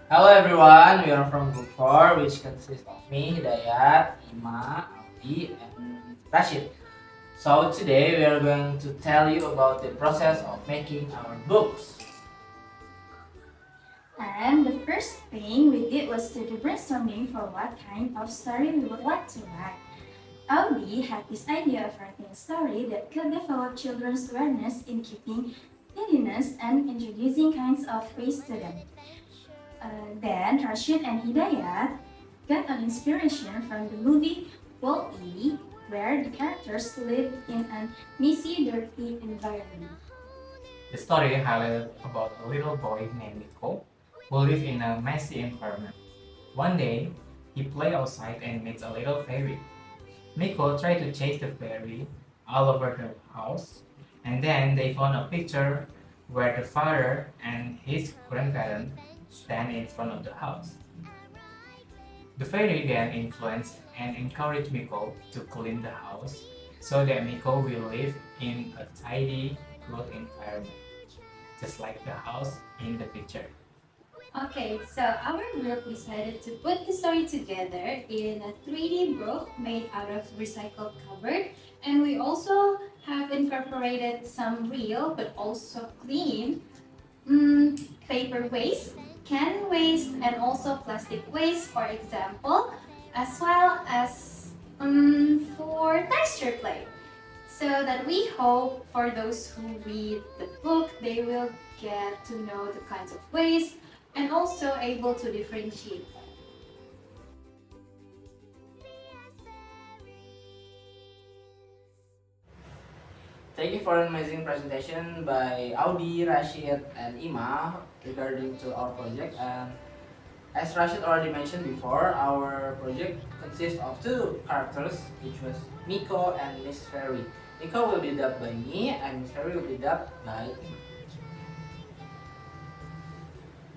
Hello everyone, we are from Group 4, which consists of me, Hidayat, Ima, Audy, and Rasyid. So today we are going to tell you about the process of making our books. And the first thing we did was to do brainstorming for what kind of story we would like to write. Audy had this idea of writing a story that could develop children's awareness in keeping tidiness and introducing kinds of ways to them. Then Rashid and Hidayat got an inspiration from the movie Wall-E, where the characters lived in a messy, dirty environment. The story highlighted about a little boy named Nico who lived in a messy environment. One day, he played outside and meets a little fairy. Nico tried to chase the fairy all over the house, and then they found a picture where the father and his grandparents stand in front of the house. The fairy then influenced and encouraged Miko to clean the house so that Miko will live in a tidy, good environment, just like the house in the picture. Okay, so our group decided to put the story together in a 3D book made out of recycled cardboard, and we also have incorporated some real but also clean paper waste, can waste, and also plastic waste, for example, as well as for texture play. So that we hope for those who read the book, they will get to know the kinds of waste and also able to differentiate them. Thank you for an amazing presentation by Audy, Rasyid, and Ima regarding to our project. And as Rasyid already mentioned before, our project consists of two characters, which was Miko and Miss Fairy. Miko will be dubbed by me, and Miss Fairy will be dubbed by Ima.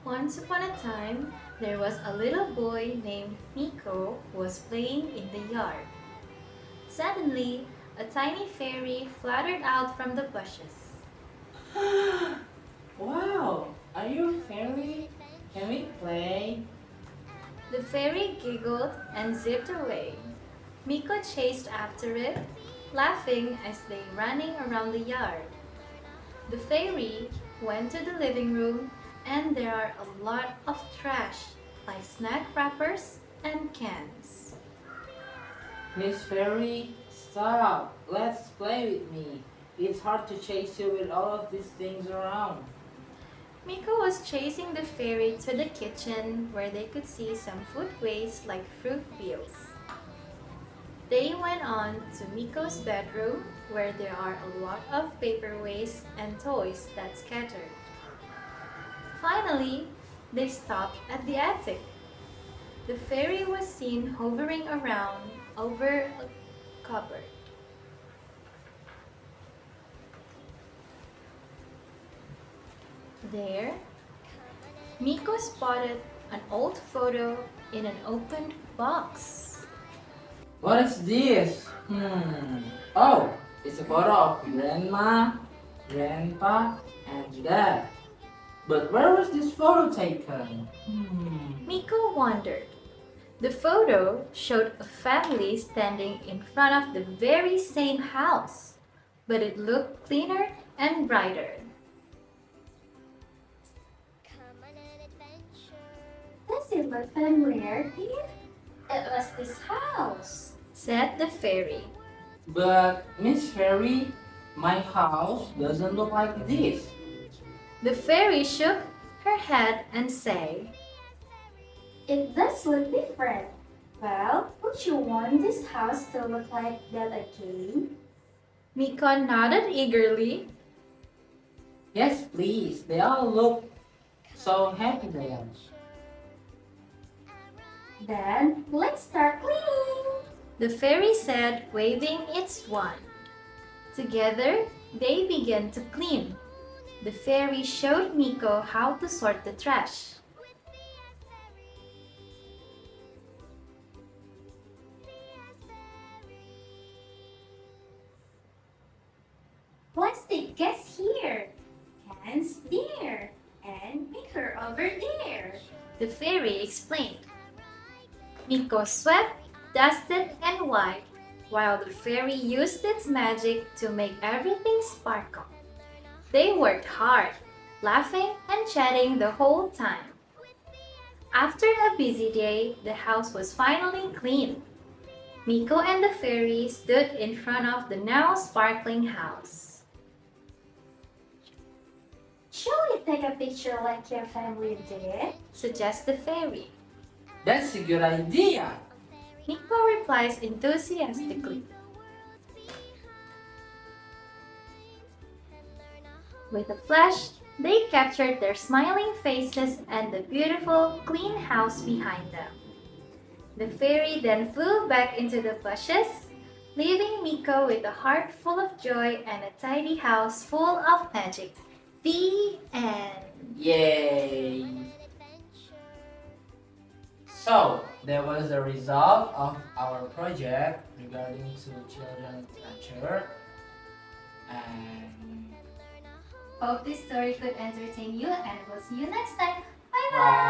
Once upon a time, there was a little boy named Nico who was playing in the yard. Suddenly, a tiny fairy fluttered out from the bushes. Wow, are you a fairy? Can we play? The fairy giggled and zipped away. Miko chased after it, laughing as they running around the yard. The fairy went to the living room, and there are a lot of trash, like snack wrappers and cans. Miss Fairy, stop. Let's play with me. It's hard to chase you with all of these things around. Miko was chasing the fairy to the kitchen where they could see some food waste like fruit peels. They went on to Miko's bedroom where there are a lot of paper waste and toys that scattered. Finally, they stopped at the attic. The fairy was seen hovering around over a cupboard. There, Miko spotted an old photo in an opened box. What is this? Oh, it's a photo of Grandma, Grandpa, and Dad. But where was this photo taken? Miko wondered. The photo showed a family standing in front of the very same house, but it looked cleaner and brighter. Does it look familiar, dear? It was this house, Said the fairy. But Miss Fairy, my house doesn't look like this. The fairy shook her head and said, It does look different. Well, would you want this house to look like that again? Miko nodded eagerly. Yes, please. They all look so happy there. Then let's start cleaning. The fairy said, waving its wand. Together, they began to clean. The fairy showed Miko how to sort the trash. Plastic gets here, cans there, and paper over there. The fairy explained. Miko swept, dusted, and wiped, while the fairy used its magic to make everything sparkle. They worked hard, laughing and chatting the whole time. After a busy day, the house was finally clean. Miko and the fairy stood in front of the now sparkling house. Shall we take a picture like your family did? Suggests the fairy. That's a good idea. Miko replies enthusiastically. With a flash, they captured their smiling faces and the beautiful, clean house behind them. The fairy then flew back into the bushes, leaving Miko with a heart full of joy and a tidy house full of magic. The end. Yay! So, that was the result of our project regarding to children's adventure. And Hope this story could entertain you and we'll see you next time. Bye bye! bye!